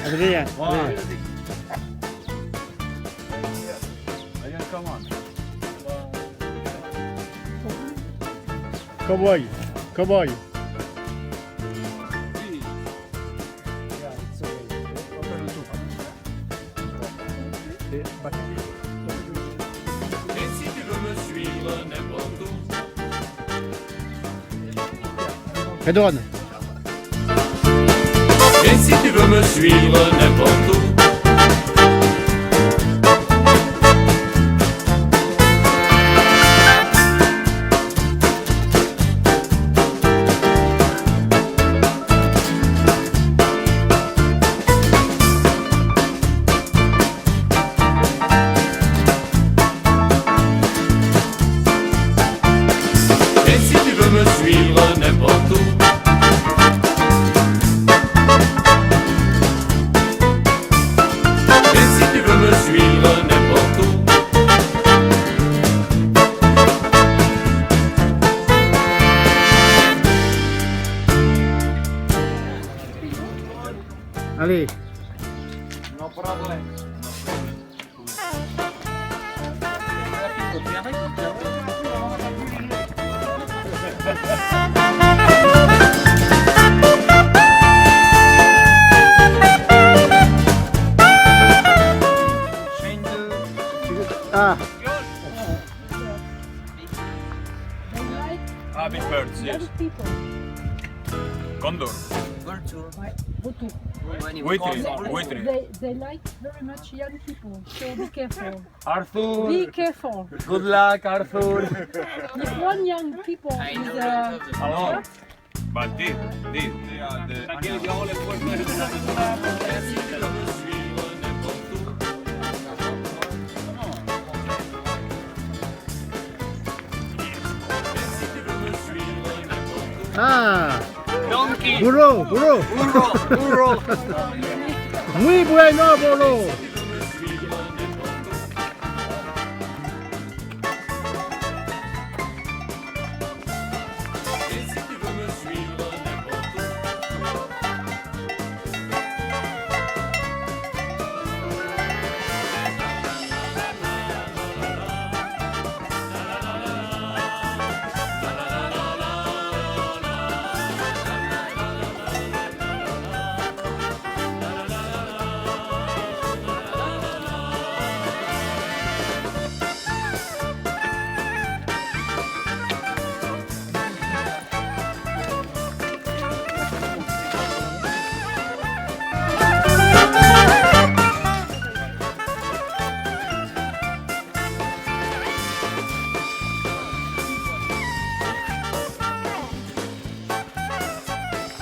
Adrien, allez. Cowboy, cowboy. Et si tu veux me suivre n'importe où, Redonne. et si tu veux me suivre n'importe où, et si tu veux me suivre n'importe où, et si tu veux me suivre n'importe où, Allez. Ah, ah, big birds, yes. people. Condor, Retour. buitre. They like very much young people, so be careful. Arthur, Be careful. good luck, Arthur. If one young people is Alors, bah dis. ah. Donkey, Burro, burro. burro. Muy bueno, burro. Et si tu veux me suivre n'importe où,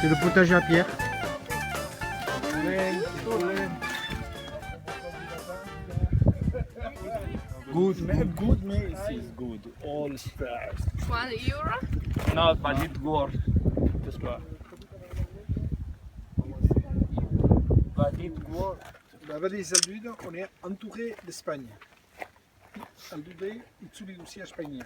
C'est le potager à pierre. Good, mais is good. All stars. €1? No, but it works. Just go. But it works. La vallée des Aldudes, on est entouré d'Espagne. Aldude, Itzuli Lucia, Espagne.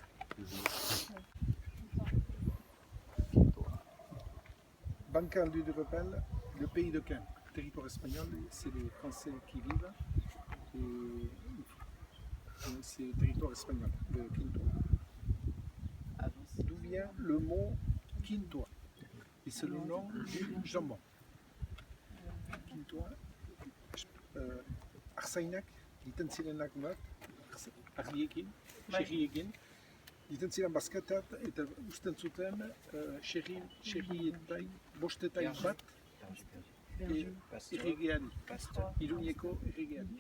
Banca Aldude Repel, le pays de Caen, territoire espagnol, c'est les Français qui vivent. Et c'est le territoire espagnol, de Quinto. D'où vient le mot Quinto? Et c'est le nom du jambon. Quinto, Arsainak, Ditan Silenak Mat, Ariekin, Cheriekin, Ditan Silan Baskatat, et Ustan Sutem, Cherin, Cherietai, Bostetai Bat, et Irrigiani, Ilunieko, Irrigiani.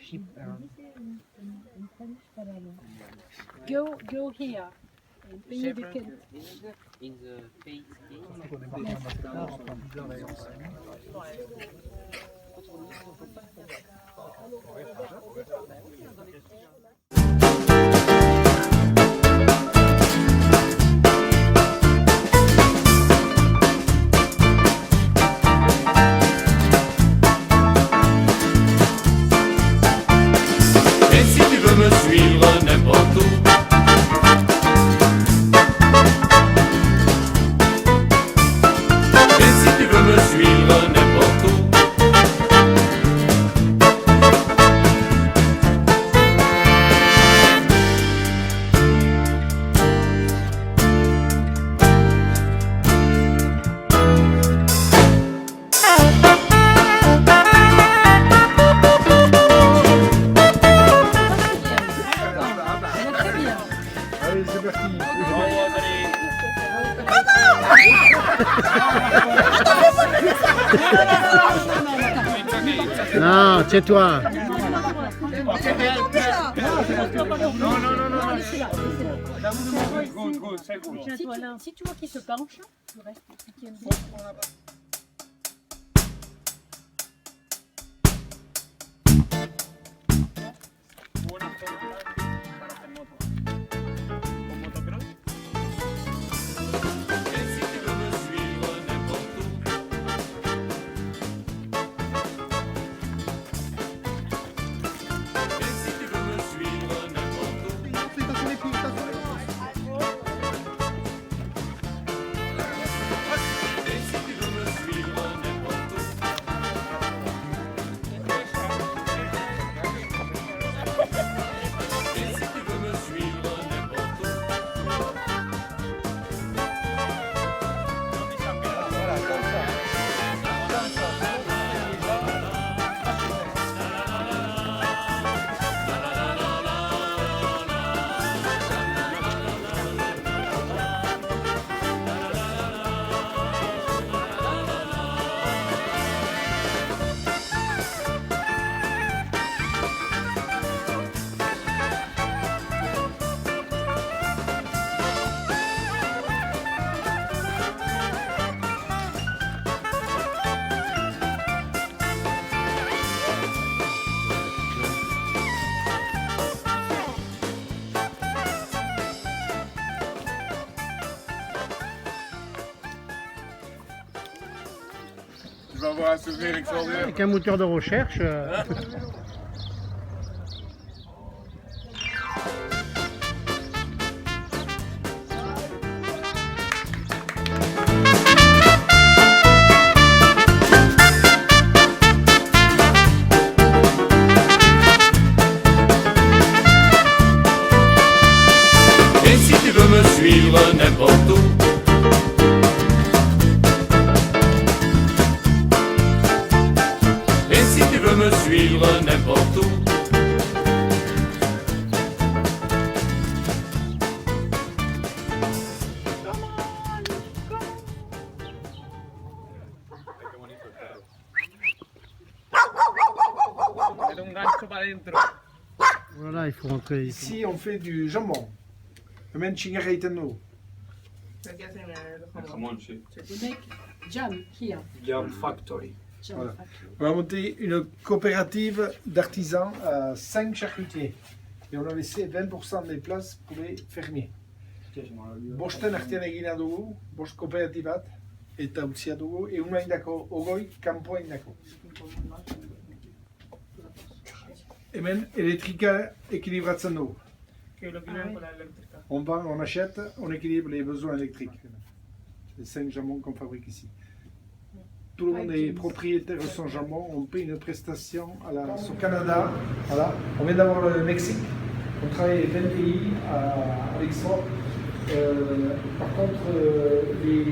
go here. Pays de Kent. In the face. Et si tu veux me suivre n'importe où, Non, c'est toi. Good, good, say good. Si tu vois qu'il se penche, tu restes piqué. Et si tu veux me suivre n'importe où, et si tu veux me suivre n'importe où, et si tu veux me suivre n'importe où, et si tu veux me suivre n'importe où. Tu vas avoir un souvenir extraordinaire. Avec un moteur de recherche. Et si tu veux me suivre n'importe où, et si tu veux me suivre n'importe où, Voilà, il faut rentrer ici. Ici, on fait du jambon. Le menching reiteno. We make jam here. Jam Factory. Jam Voilà. factory. On a monté une coopérative d'artisans à 5 charcutiers. Et on a laissé 20% des places pour les fermiers. Bosten artean egina dugu, bost kooperatiba bat, eta utzia dugu, ehuna indako ogoi, kanpoa indako. Hemen elektrika ekilibratzen dugu. On vend, on achète, on équilibre les besoins électriques. Les 5 jambons qu'on fabrique ici. Tout le monde est propriétaire de son jambon, on paye une prestation au Canada. Voilà. On vient d'avoir le Mexique, on travaille avec 20 pays à l'export. Par contre, les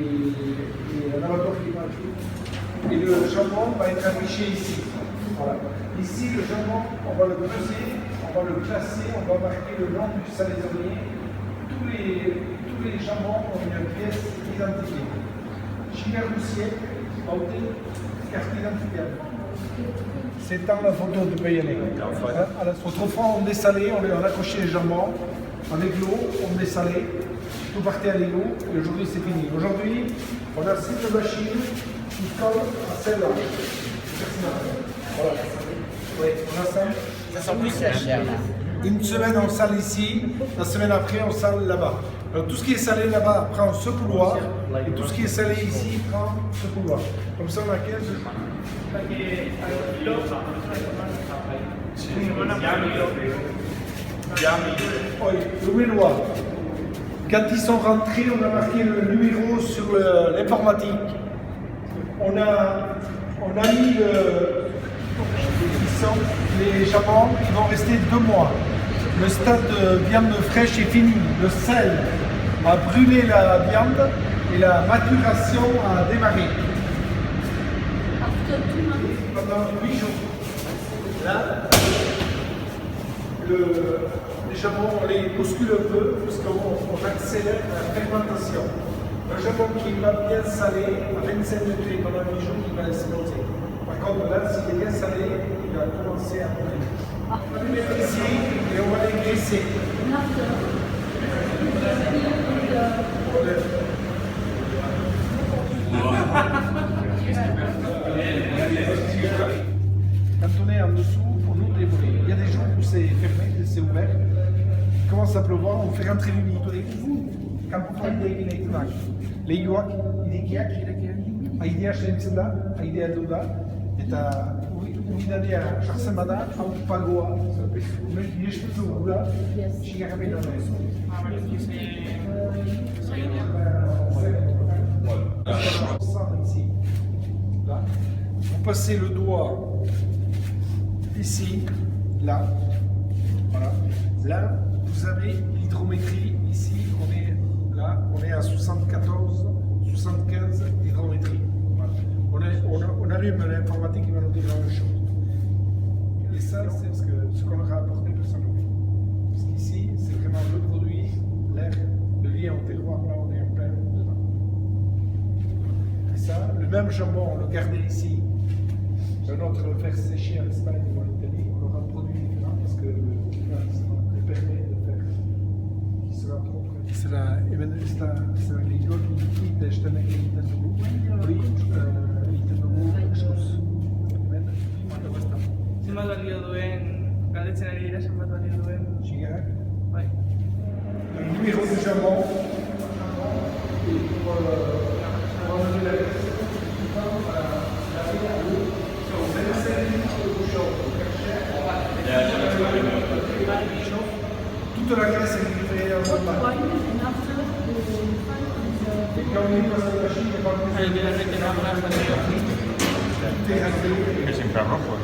laboratoires climatiques et le jambon va être affiché ici. Voilà. Ici, le jambon, on va le peser, on va le classer, on va marquer le nom du salaisonnier. Tous les jambons ont une pièce identifiée. Chiverroussier, carte d'identité. C'est dans la photo du pays. Autrefois, on dessalait, on accrochait les jambons avec l'eau, on dessalait, tout partait à l'eau, et aujourd'hui c'est fini. Aujourd'hui, on a 6 machines qui collent à celle-là. Voilà. Oui, on a ça. Ça sent plus la chair là. Une semaine on sale ici, la semaine après on sale là-bas. Alors tout ce qui est salé là-bas prend ce couloir, et tout ce qui est salé ici prend ce couloir. Comme ça on a 15. Oui, le Willois. Quand ils sont rentrés, on a marqué le numéro sur l'informatique. On a mis les jambons qui vont rester 2 mois. Le stade de viande fraîche est fini. Le sel a brûlé la viande et la maturation a démarré. Pendant 8 jours. Là, les jambons, on les bouscule un peu parce qu'on accélère la fermentation. Le jambon qui va bien salé, à 25 degrés pendant 8 jours, il va exploser. Par contre, là, s'il est bien salé, il va commencer à brûler. On va le mettre ici et on va les graisser. Quand on est en dessous, on ouvre les volets. Il y a des jours où c'est fermé, c'est ouvert. Il commence à pleuvoir, on fait rentrer l'humidité. Leioak, idikiak, aideak segitzen da, aidea du da, eta umidadea jartzen bada, hau pagoa, irestutu gula, xigarrapen da ici. Là. Vous passez le doigt ici, là, voilà. Là, vous avez l'hydrométrie ici, on est à 74, 75 d'hydrométrie. Voilà. On allume l'informatique qui va nous dire la même chose. Et ça, c'est ce qu'on aura apporté pour Sanofi. Parce qu'ici, c'est vraiment le produit, l'air, le lien au terroir, là on est en plein dedans. Et ça, le même jambon, on le gardait ici. Un autre faire sécher en Espagne ou en Italie, on aura un produit différent parce que le permet de faire qui sera propre. C'est la legió qui destane egiten dugu, hori egiten dugu eskuz. Hemen, Zenbat balio duen, galdetzen ari dira zenbat balio duen. Xigarrak. Bai. Le numéro du jambon, et pour enlever la graisse, toute la graisse est livrée en bas. Et quand on y passe la machine, on va Ahí viene el que no habla español. tout est rasé. Es infrarrojo.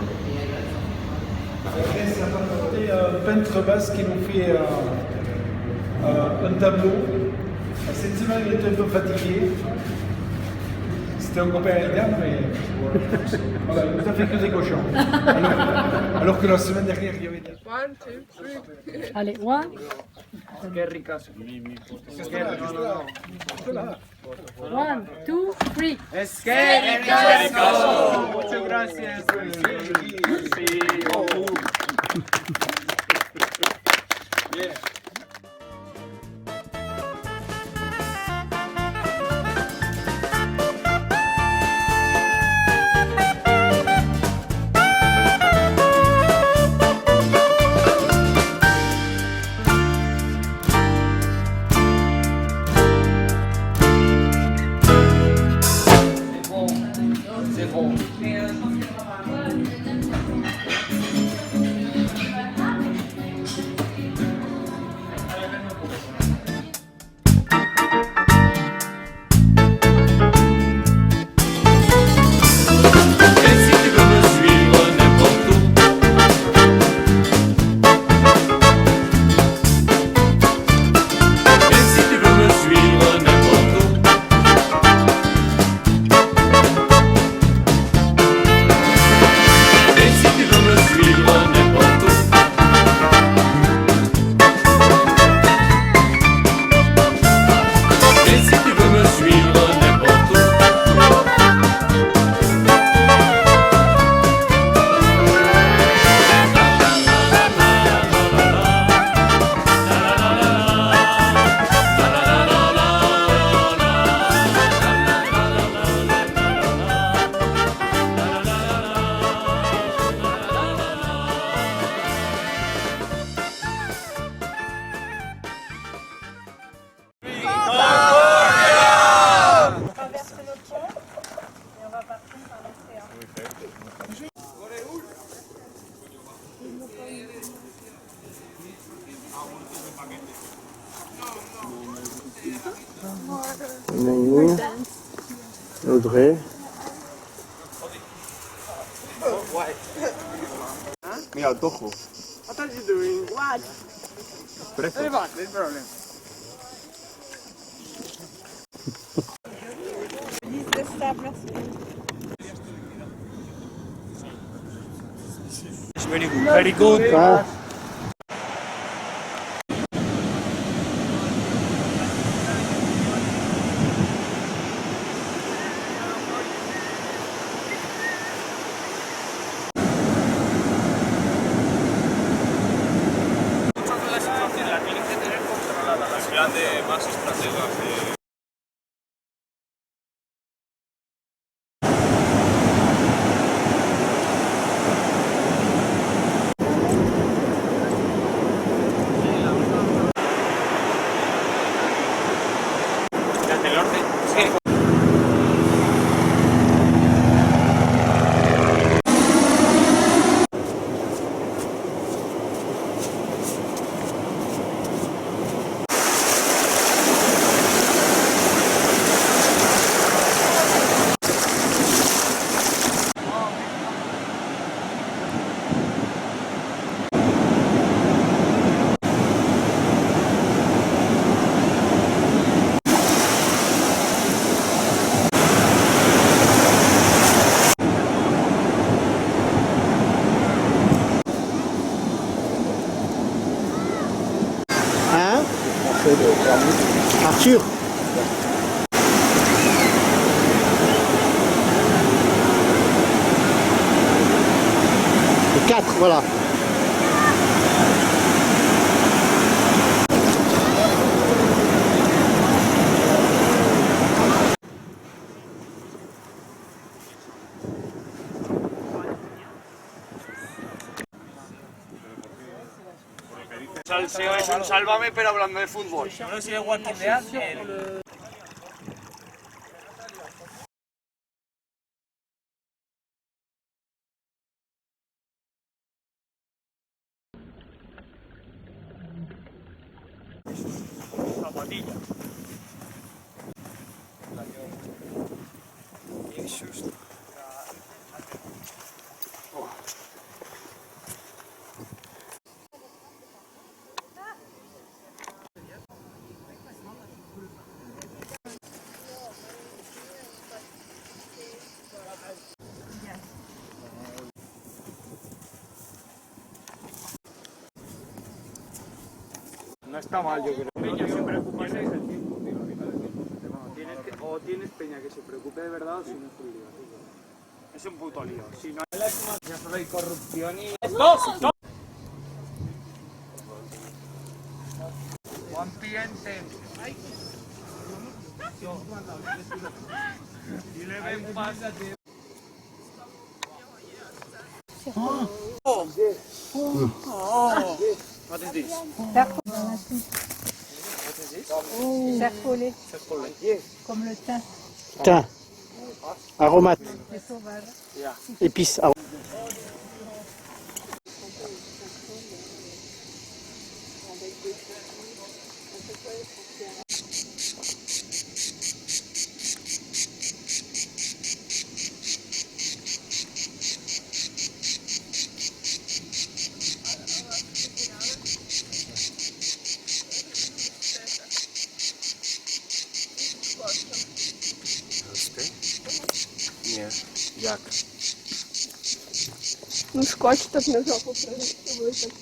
La graisse, ça va porter un peintre basque qui nous fait un tableau. Cette semaine, il était un peu fatigué. C'était un copain égal, mais voilà, il nous a fait que des cochons. Alors que la semaine dernière, il y avait des... 1, 2, 3. Allez, one. Qué ricas. One, two, three. Muchas gracias. Naomi, Audrey. Mira el tojo. What are you doing? What? Preso. No problem. Very good. Very good. Ah, Sûr. 4, voilà. Salseo es un sálvame pero hablando de fútbol. No sé si es Walking Dead. Zapatilla. No está mal, yo creo. Peña se preocupa ese es el tiempo, tío. O tienes peña que se preocupe de verdad o si no es un lío, tío. Es un puto lío. Si no ya solo hay corrupción y... ¡Dos! ¡Dos! One cliente. Y le ven pásate. What is this? Cerfolé. Comme le thym. Thym. Aromate. C'est sauvage. Épices. Jak? Ну, скотч так на жопу прилетів.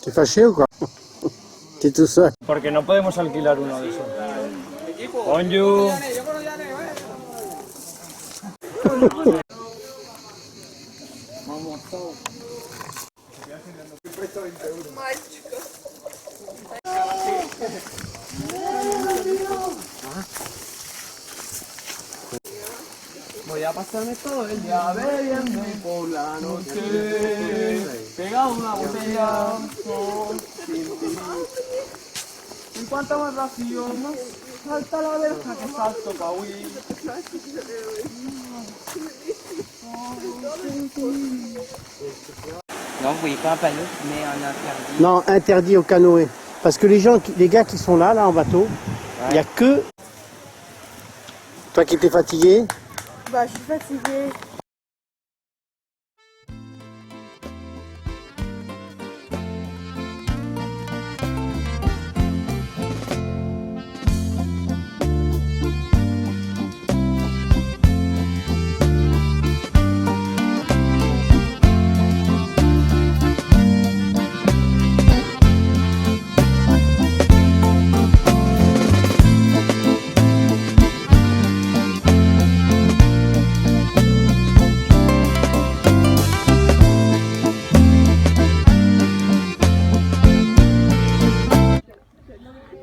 T'es fâché ou quoi? T'es tout seul. Porque no podemos alquilar uno de esos. Bonjour. Voy a pasarme todo el día bebiendo y por la noche pegado una botella. En cuanto más vacío, más salta la verja que salto pa' huir. Non, vous voyez pas un panneau qui met un interdit. Non, interdit au canoë. Parce que les gars qui sont là en bateau, il n'y a que... Toi qui étais fatigué. Bah, je suis fatiguée.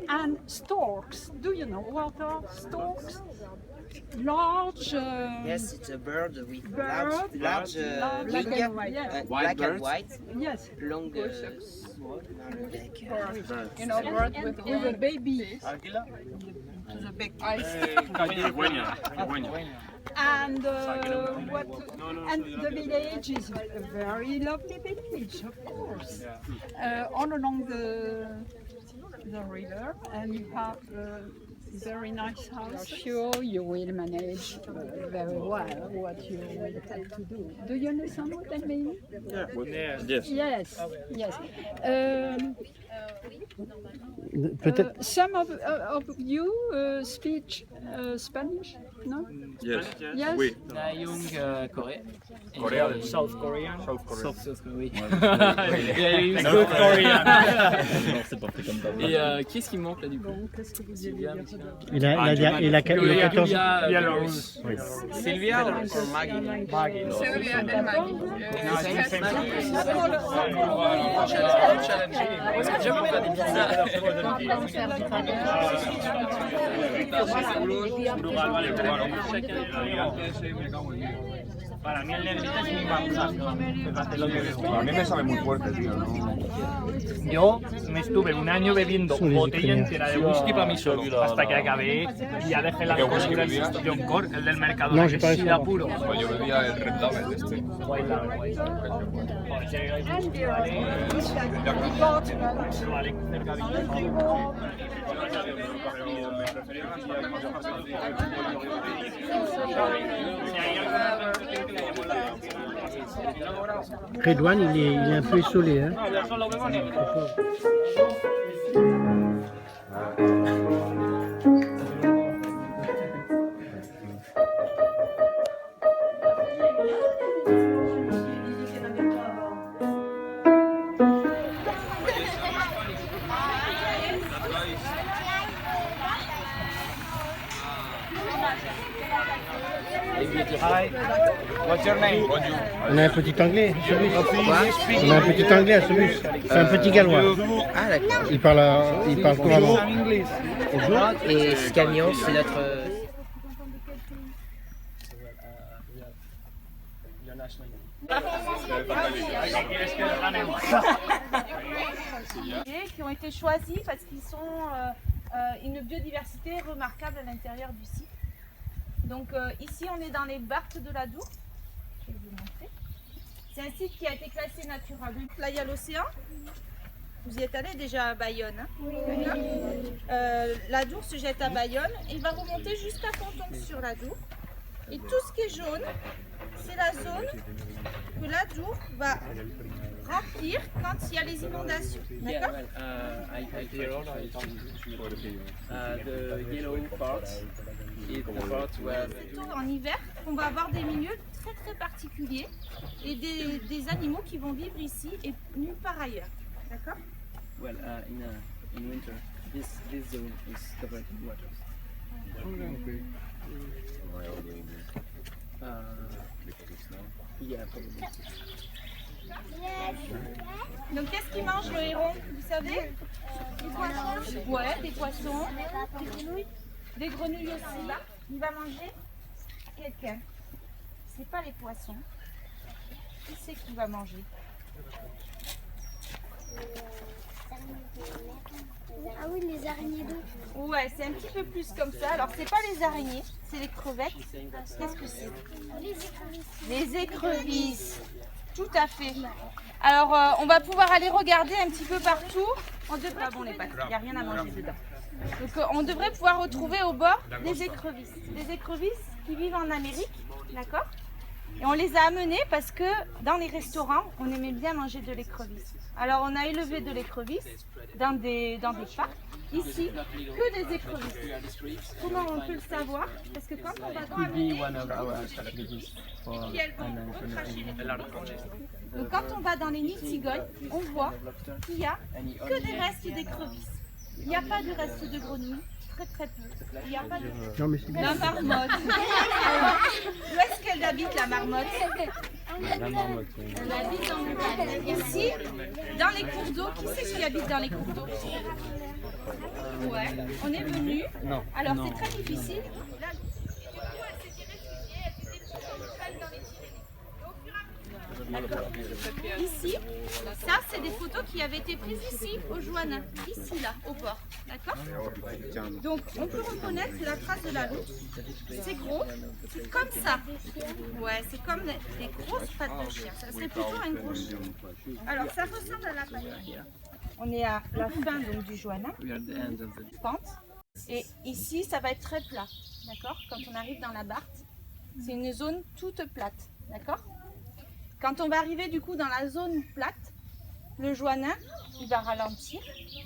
And storks. Do you know what are storks? Large. Yes, it's a bird with Bird. large Black wing, and white. Yes. black and white, Yes. long neck. You know, bird with a baby. Alquila. To the big Cigüeña. And and the village is a very lovely village, of course. All along the river, and you have very nice house. Sure, you will manage very well what you will have to do. Do you understand what I mean? Yes. Peut-être. Some of you speak Spanish, no? Yes. Yes. Oui. Young Korea. Korean. South Korean. South Korea. Oui. South Korean. Et qui est-ce qui me manque là du coup? Sylvia, Il a 14 ans. Belarus. Sylvia or Maggie? Maggie. Sylvia and Maggie. J'aime faire des pizzas. Para mí el negrita es muy fantástico. A mí me sabe muy fuerte, tío. ¿No? Yo me estuve un año bebiendo Son botella ucranianos. entera de whisky para mí solo, hasta que acabé y ya dejé la ¿Qué whisky costura bebías? de John Cork, el del mercado No, de je parle Sida solo. puro. Pues yo bebía el Red Label este. White Label. Vale, cerca de Redouane, il est un peu isolé. Hein. No, yo solo bebo negro. Hi, what's your name? On a un petit anglais, à Saumur. On a un petit anglais à Saumur. C'est un petit gallois. Ah d'accord. Il parle couramment. Et ce camion, c'est notre... Qui ont été choisis parce qu'ils sont une biodiversité remarquable à l'intérieur du site. Donc ici on est dans les Barthes de l'Adour. Je vais vous montrer. C'est un site qui a été classé Natura 2000. Là il y a l'océan. Vous y êtes allé déjà à Bayonne, hein? Oui. L'Adour se jette à Bayonne et il va remonter jusqu'à Pontonc sur l'Adour. Et tout ce qui est jaune, c'est la zone que l'Adour va remplir quand il y a les inondations. D'accord? I hear the yellow parts is the parts where Plutôt en hiver, on va avoir des milieux très très particuliers et des animaux qui vont vivre ici et nulle part ailleurs. D'accord? in winter this zone is covered in water. Yeah, probably. Donc qu'est-ce qu'il mange le héron? Vous savez? Des poissons. Ouais, des poissons. Des grenouilles aussi. Il va manger quelqu'un. C'est pas les poissons. Qui c'est qui va manger? Ah oui, les araignées d'eau. Ouais, c'est un petit peu plus comme ça. Alors c'est pas les araignées, c'est les crevettes. Qu'est-ce que c'est? Les écrevisses. Les écrevisses. Tout à fait. Alors on va pouvoir aller regarder un petit peu partout. On devrait... Ah bon, les pâtes, il n'y a rien à manger dedans. Donc on devrait pouvoir retrouver au bord des écrevisses. Des écrevisses qui vivent en Amérique, d'accord? Et on les a amenées parce que dans les restaurants, on aimait bien manger de l'écrevisse. Alors on a élevé de l'écrevisse dans des parcs. Ici, que des écrevisses. Comment on peut le savoir? Parce que quand on va dans donc quand on va dans les nids de cigognes, on voit qu'il n'y a que des restes d'écrevisses. Il n'y a pas de restes de grenouilles, très très peu. Il n'y a pas de... Non, mais c'est bien. La marmotte. Alors, où est-ce qu'elle habite la marmotte? La marmotte. Elle habite ici, dans les cours d'eau. Qui c'est qui habite dans les cours d'eau? Ouais, on est venu. Non. Alors c'est très difficile. Ici, ça c'est c'est des photos qui avaient été prises ici, au Joannin, ici, là, au port. D'accord? Donc, on peut reconnaître la trace de la loutre. C'est gros, c'est comme ça. Ouais, c'est comme des grosses pattes de chien. Ça serait plutôt un gros chien. Alors, ça ressemble à la patte. On est à la fin donc, du Joannin. Pente. Et ici, ça va être très plat. D'accord? Quand on arrive dans la Barthe, c'est une zone toute plate. D'accord? Quand on va arriver du coup dans la zone plate, le Joannin, il va ralentir.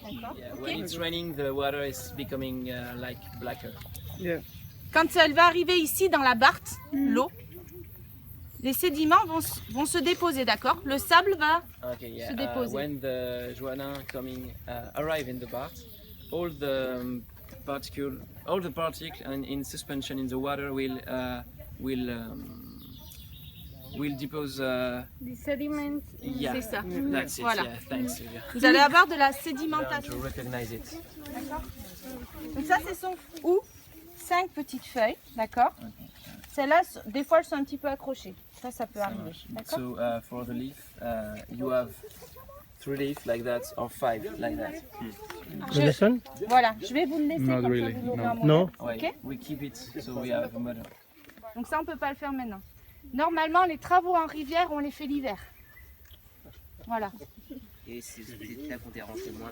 D'accord? When it's raining, the water is becoming like blacker. Quand elle va arriver ici dans la Barthe, l'eau, les sédiments vont se déposer, d'accord? Le sable va se déposer. When the Joannin arrive in the Barthe, all the particles in suspension in the water will depose. The sediment. Yeah, C'est ça. that's it. Voilà. Yeah, thanks, Sylvia. Vous allez avoir de la sédimentation. To recognize it. D'accord? Donc ça, ce sont 5 petites feuilles, d'accord? Celles-là, des fois, elles sont un petit peu accrochées. Ça peut arriver, d'accord? So for the leaf, you have 3 leaves like that or 5 like that. Voilà, je vais vous le laisser comme ça, vous l'aurez en Non. Ok? We keep it so we have a model. Donc ça, on ne peut pas le faire maintenant. Normalement, les travaux en rivière, on les fait l'hiver. Voilà. Et c'est là qu'on dérange le moins.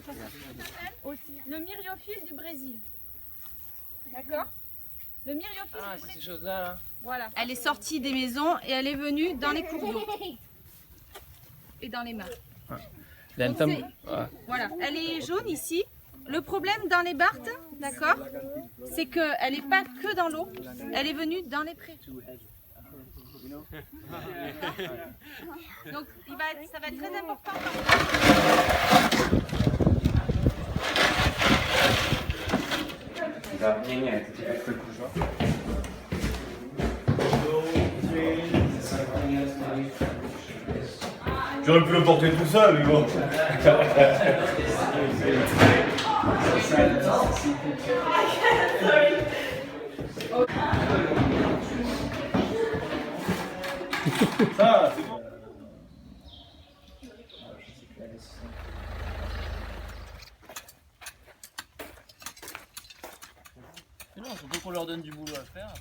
Aussi, le myriophile du Brésil. D'accord? Le myriophile du c'est Brésil. ces choses-là, là. Voilà. Elle est sortie des maisons et elle est venue dans les cours d'eau. Et dans les mares. Donc, voilà, elle est jaune ici. Le problème dans les Barthes, d'accord, c'est qu'elle n'est pas que dans l'eau, elle est venue dans les prés. Donc ça va être très important. J'aurais pu le porter tout seul, mais bon. Ça, c'est bon. Non, surtout qu'on leur donne du boulot à faire.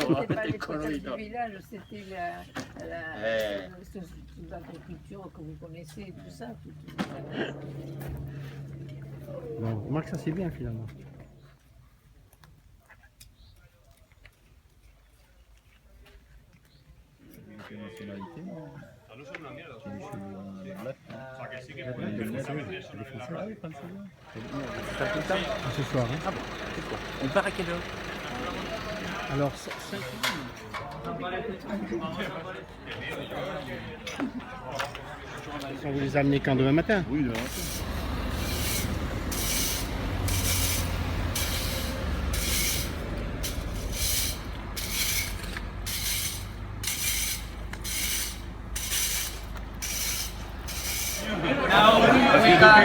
C'était pas les photos du village, c'était l'agriculture que vous connaissez, tout ça. Bon, remarque, ça c'est bien finalement. Ce soir, hein. Ah bon, on part à quelle heure? Alors, 5 On vous les amenez quand, demain matin? Oui, demain matin.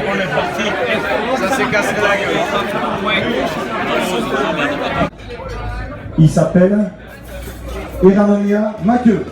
On est parti, ça s'est cassé la gueule. Il s'appelle Eranonia Mathieu.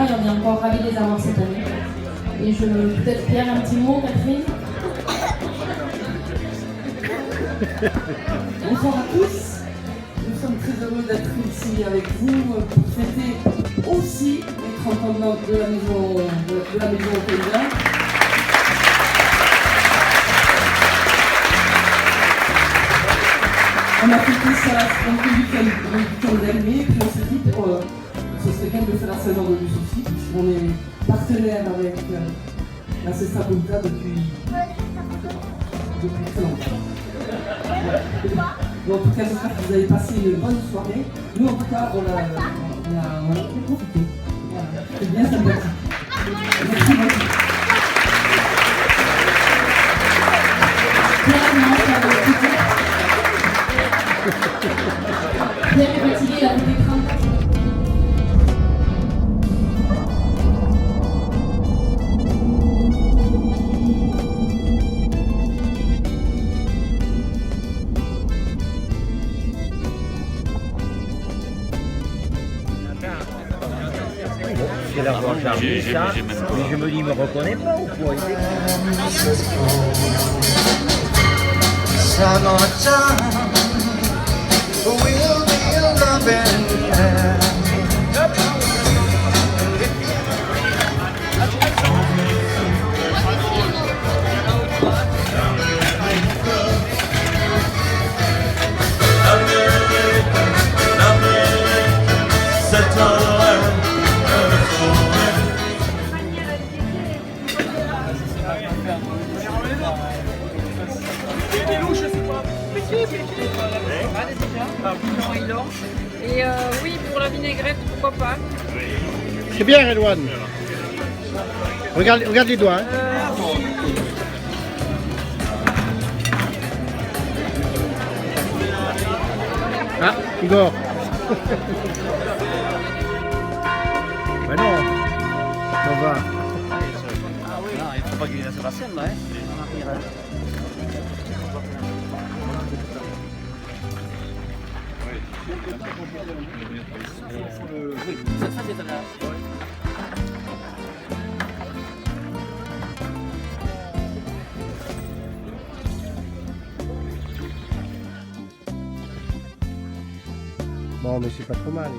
On est encore ravis de les avoir cette année. Et je peut-être Pierre un petit mot, Catherine. Bonsoir à tous. Nous sommes très heureux d'être ici avec vous pour fêter aussi les 30 ans de la maison au Pays. On a fêté ça le week-end dernier, puis on s'est dit ce serait bien de faire la Saint-Jean-de-Luz aussi, puisqu'on est partenaire avec la Cesta Punta depuis très longtemps. Bon, en tout cas, j'espère que vous avez passé une bonne soirée. Nous, en tout cas, on a pu profiter. Voilà. C'est bien sympathique. Merci beaucoup. Pierre est fatigué, il a fait des crampes. C'est la voix chargée, ça. Mais je me dis, il me reconnaît pas ou quoi? Et oui, pour la vinaigrette, pourquoi pas. C'est bien, Redouane. Regarde les doigts. Hein. Ah, Igor. Mais non, ça va. Ah oui, non, il faut pas qu'il laisse passer là, hein. Oui, ça c'est là. Bon, mais c'est pas trop mal.